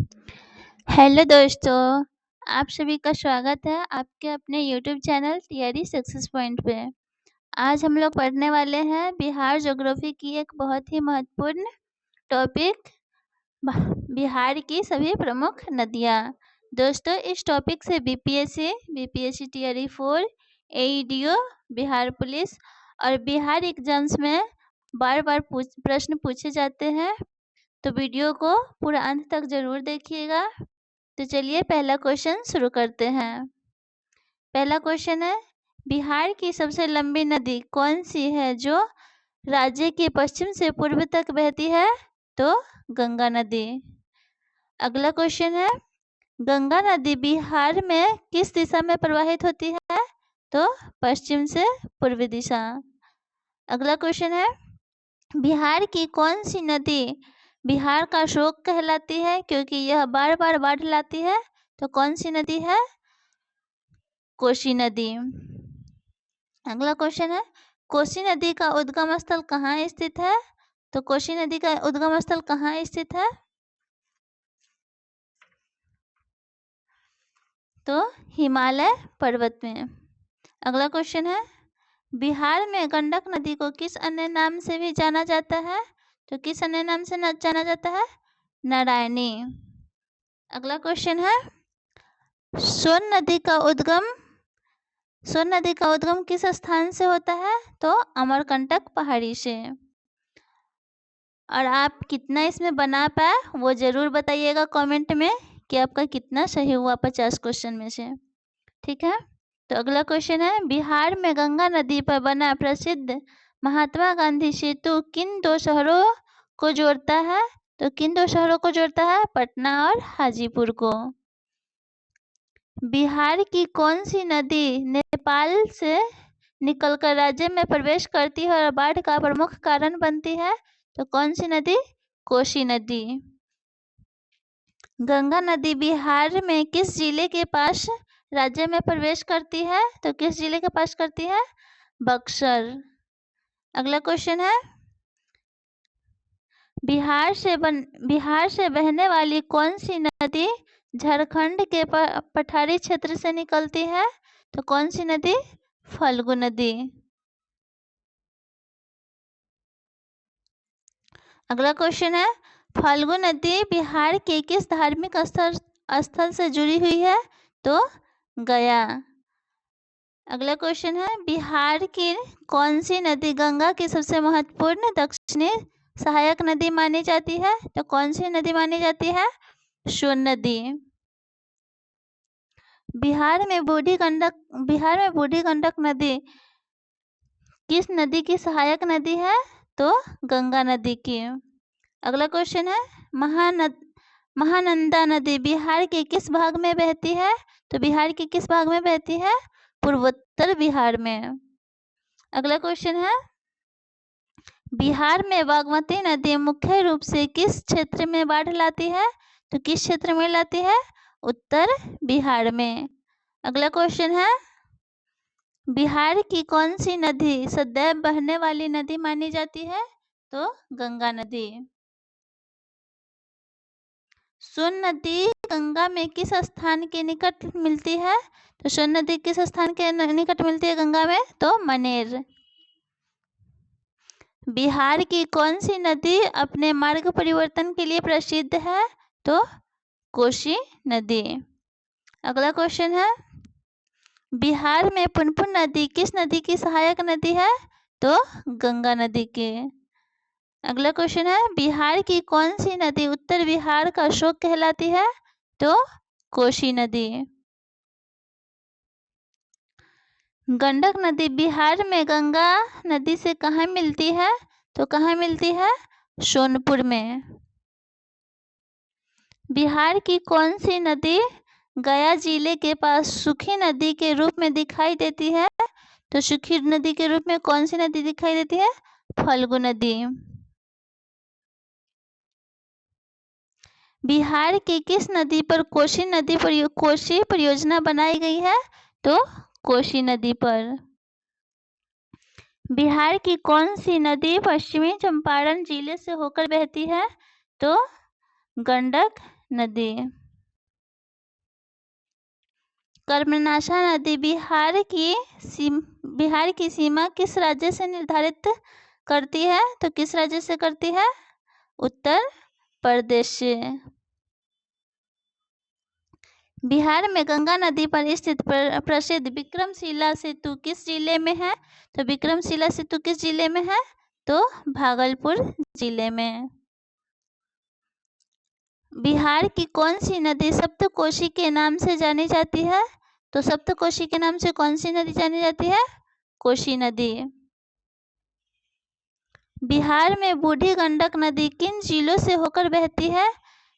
Hello दोस्तों, आप सभी का स्वागत है आपके अपने YouTube channel theory success point पे। आज हम लोग पढ़ने वाले हैं बिहार ज्योग्राफी की एक बहुत ही महत्वपूर्ण टॉपिक, बिहार की सभी प्रमुख नदियाँ। दोस्तों, इस टॉपिक से बीपीएससी टियर 4, एईडीओ, बिहार पुलिस और बिहार एग्जाम्स में बार बार प्रश्न पूछे जाते हैं, तो वीडियो को पूरा अंत तक जरूर देखिएगा। तो चलिए पहला क्वेश्चन शुरू करते हैं। पहला क्वेश्चन है, बिहार की सबसे लंबी नदी कौन सी है जो राज्य के पश्चिम से पूर्व तक बहती है? तो गंगा नदी। अगला क्वेश्चन है, गंगा नदी बिहार में किस दिशा में प्रवाहित होती है? तो पश्चिम से पूर्व दिशा। अगला क्वेश्चन है, बिहार की कौन सी नदी बिहार का शोक कहलाती है क्योंकि यह बार बार बाढ़ लाती है? तो कौन सी नदी है? कोसी नदी। अगला क्वेश्चन है, कोसी नदी का उद्गम स्थल कहाँ स्थित है? तो कोसी नदी का उद्गम स्थल कहाँ स्थित है? तो हिमालय पर्वत में। अगला क्वेश्चन है, बिहार में गंडक नदी को किस अन्य नाम से भी जाना जाता है? तो किस अन्य नाम से जाना जाता है? नारायणी। अगला क्वेश्चन है, सोन नदी का उद्गम किस स्थान से होता है? तो अमरकंटक पहाड़ी से। और आप कितना इसमें बना पाए वो जरूर बताइएगा कमेंट में कि आपका कितना सही हुआ 50 क्वेश्चन में से। ठीक है, तो अगला क्वेश्चन है, बिहार में गंगा नदी पर बना प्रसिद्ध महात्मा गांधी सेतु किन दो शहरों को जोड़ता है? तो किन दो शहरों को जोड़ता है? पटना और हाजीपुर को। बिहार की कौन सी नदी नेपाल से निकलकर राज्य में प्रवेश करती है और बाढ़ का प्रमुख कारण बनती है? तो कौन सी नदी? कोसी नदी। गंगा नदी बिहार में किस जिले के पास राज्य में प्रवेश करती है? तो किस जिले के पास करती है? बक्सर। अगला क्वेश्चन है, बिहार से बहने वाली कौन सी नदी झारखंड के पठारी क्षेत्र से निकलती है? तो कौन सी नदी? फल्गु नदी। अगला क्वेश्चन है, फल्गु नदी बिहार के किस धार्मिक स्थल से जुड़ी हुई है? तो गया। अगला क्वेश्चन है, बिहार की कौन सी नदी गंगा की सबसे महत्वपूर्ण दक्षिणी सहायक नदी मानी जाती है? तो कौन सी नदी मानी जाती है? सोन नदी। बिहार में बूढ़ी गंडक नदी किस नदी की सहायक नदी है? तो गंगा नदी की। अगला क्वेश्चन है, महानंदा नदी बिहार के किस भाग में बहती है? तो बिहार के किस भाग में बहती है? पूर्वोत्तर बिहार में। अगला क्वेश्चन है, बिहार में बागमती नदी मुख्य रूप से किस क्षेत्र में बाढ़ लाती है? तो किस क्षेत्र में लाती है? उत्तर बिहार में। अगला क्वेश्चन है, बिहार की कौन सी नदी सदैव बहने वाली नदी मानी जाती है? तो गंगा नदी। सोन नदी गंगा में किस स्थान के निकट मिलती है? तो सोन नदी किस स्थान के निकट मिलती है गंगा में? तो मनेर। बिहार की कौन सी नदी अपने मार्ग परिवर्तन के लिए प्रसिद्ध है? तो कोसी नदी। अगला क्वेश्चन है, बिहार में पुनपुन नदी किस नदी की सहायक नदी है? तो गंगा नदी के। अगला क्वेश्चन है, बिहार की कौन सी नदी उत्तर बिहार का शोक कहलाती है? तो कोसी नदी। गंडक नदी बिहार में गंगा नदी से कहाँ मिलती है? तो कहाँ मिलती है? सोनपुर में। बिहार की कौन सी नदी गया जिले के पास सूखी नदी के रूप में दिखाई देती है? तो सूखी नदी के रूप में कौन सी नदी दिखाई देती है? फल्गु नदी। बिहार की किस नदी पर कोसी परियोजना बनाई गई है? तो कोसी नदी पर। बिहार की कौन सी नदी पश्चिमी चंपारण जिले से होकर बहती है? तो गंडक नदी। कर्मनाशा नदी बिहार की सीमा किस राज्य से निर्धारित करती है? तो किस राज्य से करती है? उत्तर प्रदेश से। बिहार में गंगा नदी पर स्थित प्रसिद्ध विक्रमशिला सेतु किस जिले में है? तो विक्रमशिला सेतु किस जिले में है? तो भागलपुर जिले में। बिहार की कौन सी नदी सप्तकोशी के नाम से जानी जाती है? तो सप्तकोशी के नाम से कौन सी नदी जानी जाती है? कोशी नदी। बिहार में बूढ़ी गंडक नदी किन जिलों से होकर बहती है?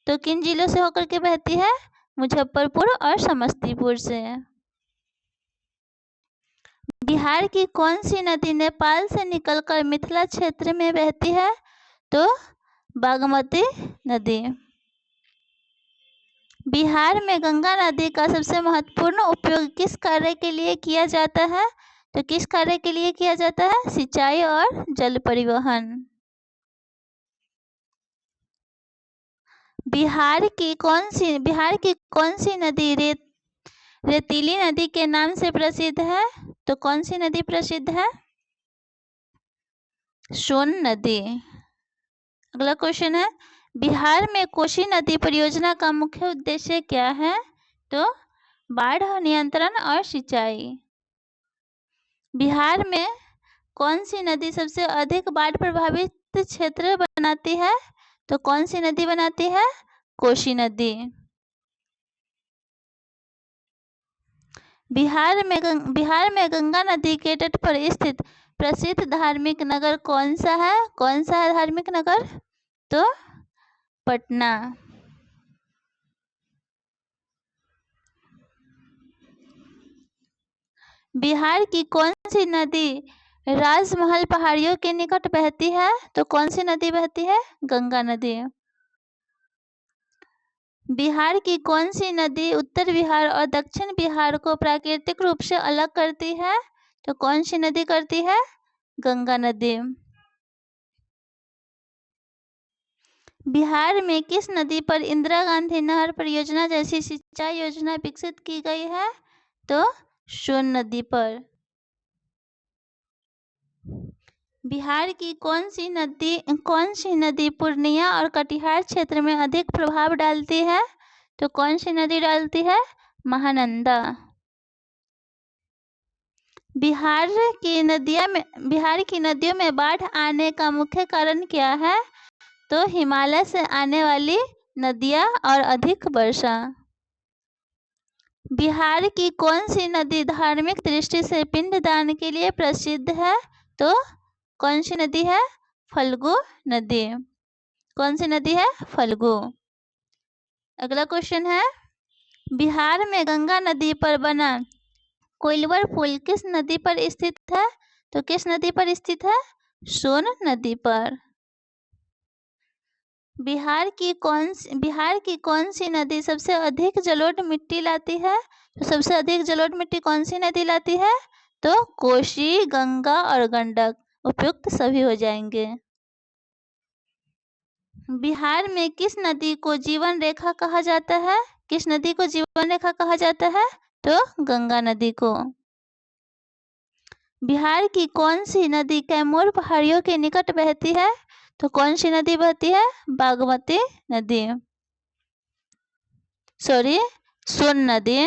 तो किन जिलों से होकर के बहती है? मुजफ्फरपुर और समस्तीपुर से। बिहार की कौन सी नदी नेपाल से निकलकर मिथिला क्षेत्र में बहती है? तो बागमती नदी। बिहार में गंगा नदी का सबसे महत्वपूर्ण उपयोग किस कार्य के लिए किया जाता है? तो किस कार्य के लिए किया जाता है? सिंचाई और जल परिवहन। बिहार की कौन सी नदी रेतीली नदी के नाम से प्रसिद्ध है? तो कौन सी नदी प्रसिद्ध है? सोन नदी। अगला क्वेश्चन है, बिहार में कोसी नदी परियोजना का मुख्य उद्देश्य क्या है? तो बाढ़ नियंत्रण और सिंचाई। बिहार में कौन सी नदी सबसे अधिक बाढ़ प्रभावित क्षेत्र बनाती है? तो कौन सी नदी बनाती है? कोसी नदी। बिहार में गंगा नदी के तट पर स्थित प्रसिद्ध धार्मिक नगर कौन सा है? कौन सा है धार्मिक नगर? तो पटना। बिहार की कौन सी नदी राजमहल पहाड़ियों के निकट बहती है? तो कौन सी नदी बहती है? गंगा नदी। बिहार की कौन सी नदी उत्तर बिहार और दक्षिण बिहार को प्राकृतिक रूप से अलग करती है? तो कौन सी नदी करती है? गंगा नदी। बिहार में किस नदी पर इंदिरा गांधी नहर परियोजना जैसी सिंचाई योजना विकसित की गई है? तो सोन नदी पर। बिहार की कौन सी नदी पूर्णिया और कटिहार क्षेत्र में अधिक प्रभाव डालती है? तो कौन सी नदी डालती है? महानंदा। बिहार की नदियों में बाढ़ आने का मुख्य कारण क्या है? तो हिमालय से आने वाली नदियां और अधिक वर्षा। बिहार की कौन सी नदी धार्मिक दृष्टि से पिंडदान के लिए प्रसिद्ध है? तो कौन सी नदी है? फल्गु नदी। कौन सी नदी है? फल्गु। अगला क्वेश्चन है, बिहार में गंगा नदी पर बना कोइलवर पुल किस नदी पर स्थित है? तो किस नदी पर स्थित है? सोन नदी पर। बिहार की कौन सी नदी सबसे अधिक जलोढ़ मिट्टी लाती है? तो सबसे अधिक जलोढ़ मिट्टी कौन सी नदी लाती है? तो कोसी, गंगा और गंडक। उपयुक्त सभी हो जाएंगे। बिहार में किस नदी को जीवन रेखा कहा जाता है? किस नदी को जीवन रेखा कहा जाता है? तो गंगा नदी को। बिहार की कौन सी नदी कैमूर पहाड़ियों के निकट बहती है? तो कौन सी नदी बहती है? बागमती नदी। सोन नदी।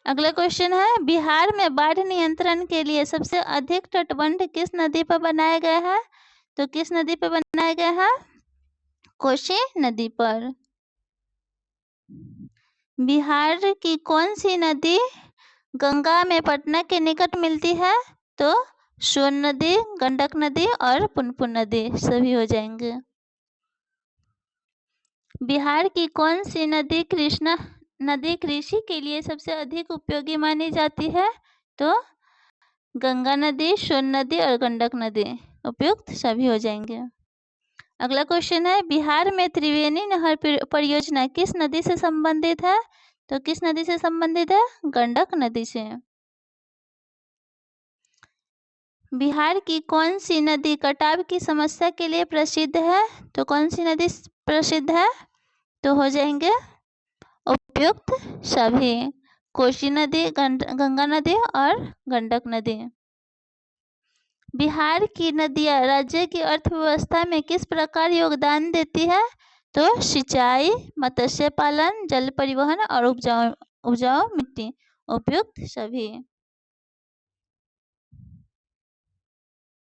अगला क्वेश्चन है, बिहार में बाढ़ नियंत्रण के लिए सबसे अधिक तटबंध किस नदी पर बनाए गए हैं? तो किस नदी पर बनाए गए हैं? कोसी नदी पर। बिहार की कौन सी नदी गंगा में पटना के निकट मिलती है? तो सोन नदी, गंडक नदी और पुनपुन नदी सभी हो जाएंगे। बिहार की कौन सी नदी कृषि के लिए सबसे अधिक उपयोगी मानी जाती है? तो गंगा नदी, सोन नदी और गंडक नदी। उपयुक्त सभी हो जाएंगे। अगला क्वेश्चन है, बिहार में त्रिवेणी नहर परियोजना किस नदी से संबंधित है? तो किस नदी से संबंधित है? गंडक नदी से। बिहार की कौन सी नदी कटाव की समस्या के लिए प्रसिद्ध है? तो कौन सी नदी प्रसिद्ध है? तो हो जाएंगे उपयुक्त सभी। कोसी नदी, गंगा नदी और गंडक नदी। बिहार की नदियां राज्य की अर्थव्यवस्था में किस प्रकार योगदान देती है? तो सिंचाई, मत्स्य पालन, जल परिवहन और उपजाऊ मिट्टी। उपयुक्त सभी।